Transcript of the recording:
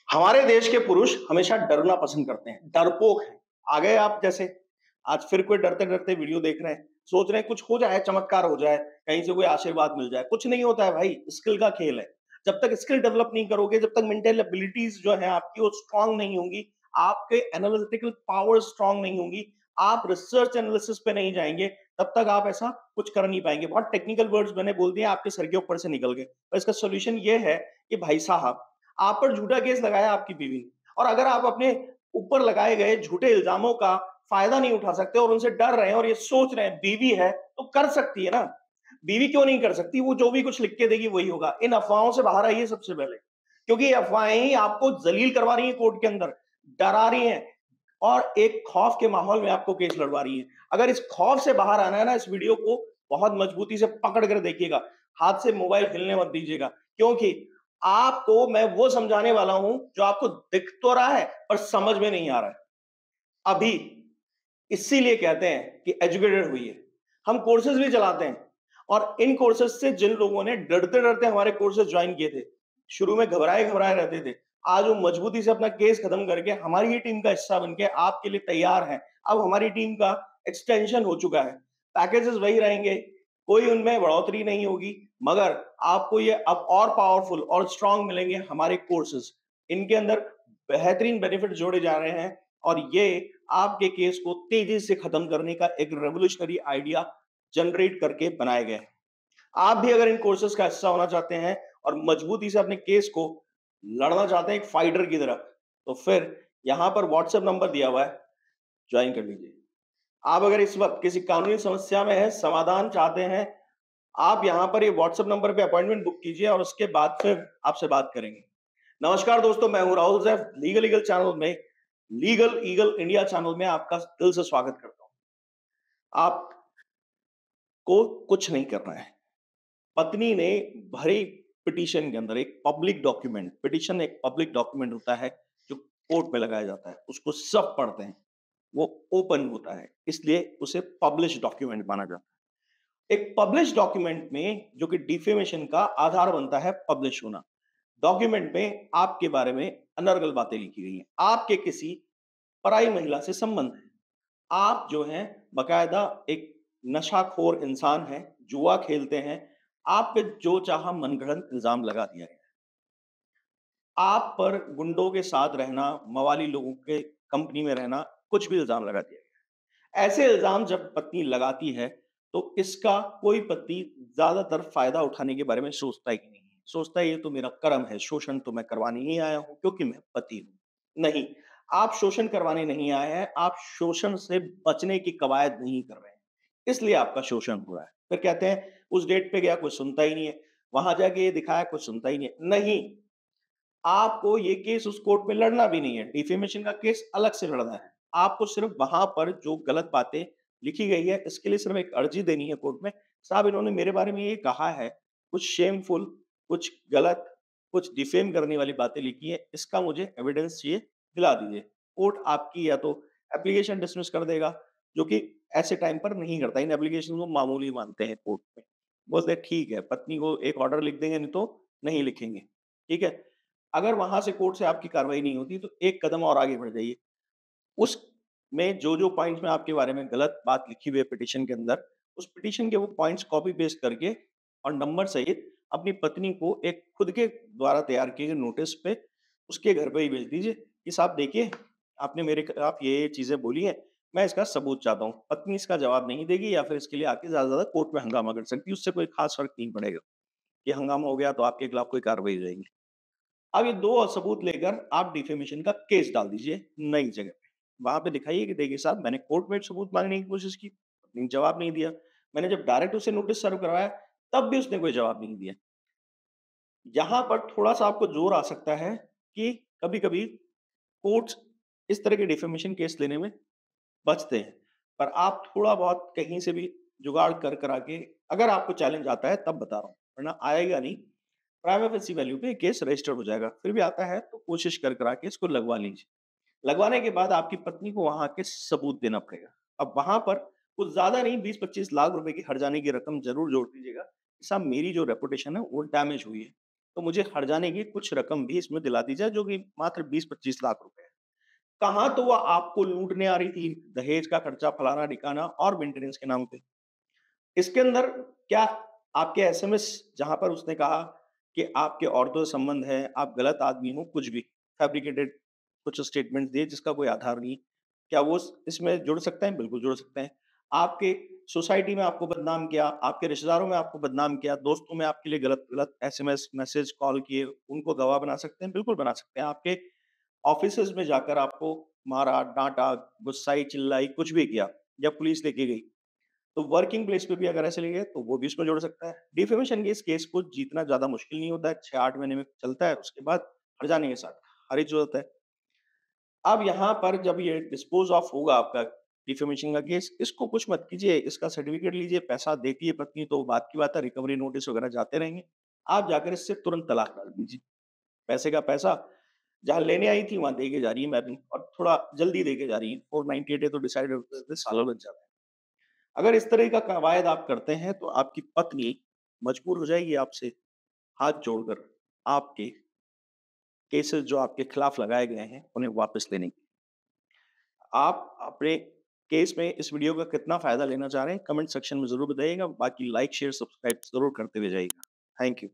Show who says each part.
Speaker 1: हमारे देश के पुरुष हमेशा डरना पसंद करते हैं, डरपोक हैं। आ गए आप जैसे, आज फिर कोई डरते-डरते वीडियो देख रहे हैं, सोच रहे हैं कुछ हो जाए, चमत्कार हो जाए, कहीं से कोई आशीर्वाद मिल जाए। कुछ नहीं होता है भाई, स्किल का खेल है। जब तक स्किल डेवलप नहीं करोगे, जब तक मेंटल एबिलिटीज़ जो है आपकी वो स्ट्रॉन्ग नहीं होंगी, आपके एनालिटिकल पावर स्ट्रॉन्ग नहीं होंगी, आप रिसर्च एनालिसिस पे नहीं जाएँगे, तब तक आप ऐसा कुछ कर नहीं पाएँगे। बहुत टेक्निकल वर्ड्स मैंने बोल दिए, आपके सर के ऊपर से निकल गए। और इसका सॉल्यूशन ये है कि भाई साहब, आप पर झूठा केस लगाया आपकी बीवी ने, और अगर आप अपने ऊपर लगाए गए झूठे इल्जामों का फायदा नहीं उठा सकते और उनसे डर रहे हैं और ये सोच रहे हैं बीवी है तो कर सकती है ना। बीवी क्यों नहीं कर सकती? वो जो भी कुछ लिख के देगी वही होगा। इन अफवाहों से बाहर आइए सबसे पहले, क्योंकि ये अफवाहें ही आपको जलील करवा रही हैं कोर्ट के अंदर, डरा रही हैं और एक खौफ के माहौल में आपको केस लड़वा रही हैं। अगर इस खौफ से बाहर आना है ना, इस वीडियो को बहुत मजबूती से पकड़ कर देखिएगा। हाथ से मोबाइल हिलने मत दीजिएगा, क्योंकि आपको मैं वो समझाने वाला हूं जो आपको दिख तो रहा है पर समझ में नहीं आ रहा है अभी। इसीलिए कहते हैं कि एजुकेटेड हुई है। हम कोर्सेज भी चलाते हैं, और इन कोर्सेज से जिन लोगों ने डरते डरते हमारे कोर्सेज ज्वाइन किए थे, शुरू में घबराए घबराए रहते थे, आज वो मजबूती से अपना केस खत्म करके हमारी ही टीम का हिस्सा बन के आपके लिए तैयार हैं। अब हमारी टीम का एक्सटेंशन हो चुका है। पैकेजेस वही रहेंगे, कोई उनमें बढ़ोतरी नहीं होगी, मगर आपको ये अब और पावरफुल और स्ट्रांग मिलेंगे हमारे कोर्सेज। इनके अंदर बेहतरीन बेनिफिट जोड़े जा रहे हैं, और ये आपके केस को तेजी से खत्म करने का एक रेवोल्यूशनरी आइडिया जनरेट करके बनाए गए हैं। आप भी अगर इन कोर्सेज का हिस्सा होना चाहते हैं और मजबूती से अपने केस को लड़ना चाहते हैं एक फाइटर की तरह, तो फिर यहां पर व्हाट्सएप नंबर दिया हुआ है, ज्वाइन कर लीजिए। आप अगर इस वक्त किसी कानूनी समस्या में है, समाधान चाहते हैं, आप यहां पर ये व्हाट्सएप नंबर पे अपॉइंटमेंट बुक कीजिए और उसके बाद फिर आपसे बात करेंगे। नमस्कार दोस्तों, मैं हूं राहुल जैफ, लीगल ईगल चैनल में, लीगल ईगल इंडिया चैनल में आपका दिल से स्वागत करता हूं। आपको कुछ नहीं करना है। पत्नी ने भरी पिटीशन के अंदर, एक पब्लिक डॉक्यूमेंट, पिटीशन एक पब्लिक डॉक्यूमेंट होता है जो कोर्ट में लगाया जाता है, उसको सब पढ़ते हैं, वो ओपन होता है, इसलिए उसे पब्लिश डॉक्यूमेंट माना जाता है। एक पब्लिश डॉक्यूमेंट में, जो कि डिफेमेशन का आधार बनता है, पब्लिश होना, डॉक्यूमेंट में आपके बारे में अनर्गल बातें लिखी गई हैं, आपके किसी पराई महिला से संबंध है, आप जो हैं बकायदा एक नशाखोर इंसान हैं, जुआ खेलते हैं, आप पे जो चाहा मनगढ़ंत इल्जाम लगा दिया गया। आप पर गुंडों के साथ रहना, मवाली लोगों के कंपनी में रहना, कुछ भी इल्जाम लगा दिया गया। ऐसे इल्जाम जब पत्नी लगाती है, तो इसका कोई पति ज्यादातर फायदा उठाने के बारे में सोचता ही नहीं है। सोचता है ये तो मेरा कर्म है, शोषण तो मैं करवाने ही आया हूं क्योंकि मैं पति हूं। नहीं, आप शोषण करवाने नहीं आए हैं, आप शोषण से बचने की कवायद नहीं कर रहे हैं, इसलिए आपका शोषण हो रहा है। फिर कहते हैं उस डेट पे गया, कोई सुनता ही नहीं है, वहां जाके ये दिखाया, कुछ सुनता ही नहीं है। नहीं, आपको ये केस उस कोर्ट में लड़ना भी नहीं है, डिफेमेशन का केस अलग से लड़ना है। आपको सिर्फ वहां पर जो गलत बातें लिखी गई है, इसके लिए सिर्फ एक अर्जी देनी है कोर्ट में, साहब इन्होंने मेरे बारे में ये कहा है, कुछ शेमफुल, कुछ गलत, कुछ डिफेम करने वाली बातें लिखी है, इसका मुझे एविडेंस चाहिए, दिला दीजिए। कोर्ट आपकी या तो एप्लीकेशन डिसमिस कर देगा, जो कि ऐसे टाइम पर नहीं करता, इन एप्लीकेशन को मामूली मानते हैं कोर्ट में। बोलते हैं ठीक है, पत्नी को एक ऑर्डर लिख देंगे, नहीं तो नहीं लिखेंगे। ठीक है? अगर वहाँ से कोर्ट से आपकी कार्रवाई नहीं होती, तो एक कदम और आगे बढ़ जाइए। उसमें जो-जो पॉइंट्स में आपके बारे में गलत बात लिखी हुई है पिटीशन के अंदर, उस पिटीशन के वो पॉइंट्स कॉपी पेस्ट करके और नंबर सहित अपनी पत्नी को एक खुद के द्वारा तैयार किए गए नोटिस पे उसके घर पे ही भेज दीजिए कि साहब देखिए, आपने मेरे खिलाफ ये चीज़ें बोली हैं, मैं इसका सबूत चाहता हूँ। पत्नी इसका जवाब नहीं देगी या फिर इसके लिए आके ज़्यादा से ज़्यादा कोर्ट में हंगामा कर सकती है, उससे कोई ख़ास फ़र्क नहीं पड़ेगा। ये हंगामा हो गया तो आपके खिलाफ कोई कार्रवाई हो जाएगी। अब ये 2 सबूत लेकर आप डिफेमेशन का केस डाल दीजिए नई जगह पे। वहाँ पे दिखाइए कि देखिए साहब, मैंने कोर्ट में सबूत माँगने की कोशिश की, लेकिन जवाब नहीं दिया। मैंने जब डायरेक्ट उसे नोटिस सर्व करवाया, तब भी उसने कोई जवाब नहीं दिया। यहाँ पर थोड़ा-सा आपको ज़ोर आ सकता है कि कभी-कभी कोर्ट्स इस तरह के डिफेमेशन केस लेने में बचते हैं। पर आप थोड़ा बहुत कहीं से भी जुगाड़ कर करा के, अगर आपको चैलेंज आता है तब बता रहा हूँ, वरना आएगा नहीं। प्राइमा फेसी वैल्यू पे केस रजिस्टर हो जाएगा। फिर भी आता है तो कोशिश कर करा के इसको लगवा लीजिए। लगवाने के बाद आपकी पत्नी को वहाँ आके सबूत देना पड़ेगा। अब वहाँ पर कुछ ज़्यादा नहीं, 20-25 लाख रुपए की हर्जाने की रकम ज़रूर जोड़ दीजिएगा। साहब मेरी जो रेपुटेशन है वो डैमेज हुई है। तो मुझे हर्जाने की कुछ रकम भी इसमें दिला दी जाए, जो कि मात्र 20-25 लाख रुपए है। कहाँ तो वो आपको लूटने आ रही थी, दहेज का खर्चा फलाना-ढिकाना और मेंटेनेंस के नाम पे। इसके अंदर क्या आपके एसएमएस जहाँ पर उसने कहा कि आपके औरतों से संबंध है, आप गलत आदमी हो, कुछ भी फैब्रिकेटेड कुछ स्टेटमेंट दिए जिसका कोई आधार नहीं। क्या वो इसमें जुड़ सकते हैं? बिल्कुल जुड़ सकते हैं। आपके सोसाइटी में आपको बदनाम किया, आपके रिश्तेदारों में आपको बदनाम किया, दोस्तों में आपके लिए गलत-गलत एसएमएस, मैसेज, कॉल किए, उनको गवाह बना सकते हैं, बिल्कुल बना सकते हैं। आपके ऑफ़िसेज़ में जाकर आपको मारा, डाँटा, गुस्साई, चिल्लाई, कुछ भी किया या पुलिस लेके गई। तो वर्किंग प्लेस पे भी अगर ऐसे लगे तो वो भी उसमें जुड़ सकता है। डिफेमेशन के इस केस को जीतना ज़्यादा मुश्किल नहीं होता है, 6-8 महीने में चलता है, उसके बाद हट जाने के साथ खारिज हो जाता है। अब यहाँ पर जब ये डिस्पोज़ ऑफ होगा आपका डिफेमेशन का केस, इसको कुछ मत कीजिए, इसका सर्टिफ़िकेट लीजिए, पैसा देती है पत्नी तो बात की बात है, रिकवरी नोटिस वगैरह जाते रहेंगे। आप जाकर इससे तुरंत तलाक डाल दीजिए। पैसे का पैसा जहाँ लेने आई थी, वहाँ दे के जा रही है मैडम और थोड़ा जल्दी दे के जा रही है। 498 तो डिसाइड होते-होते सालों लग जाते हैं। अगर इस तरह का कवायद आप करते हैं तो आपकी पत्नी मजबूर हो जाएगी आपसे हाथ जोड़कर आपके केसेस जो आपके खिलाफ लगाए गए हैं उन्हें वापस लेने की। आप अपने केस में इस वीडियो का कितना फ़ायदा लेना चाह रहे हैं कमेंट सेक्शन में ज़रूर बताइएगा। बाकी लाइक, शेयर, सब्सक्राइब ज़रूर करते हुए जाइएगा। Thank you.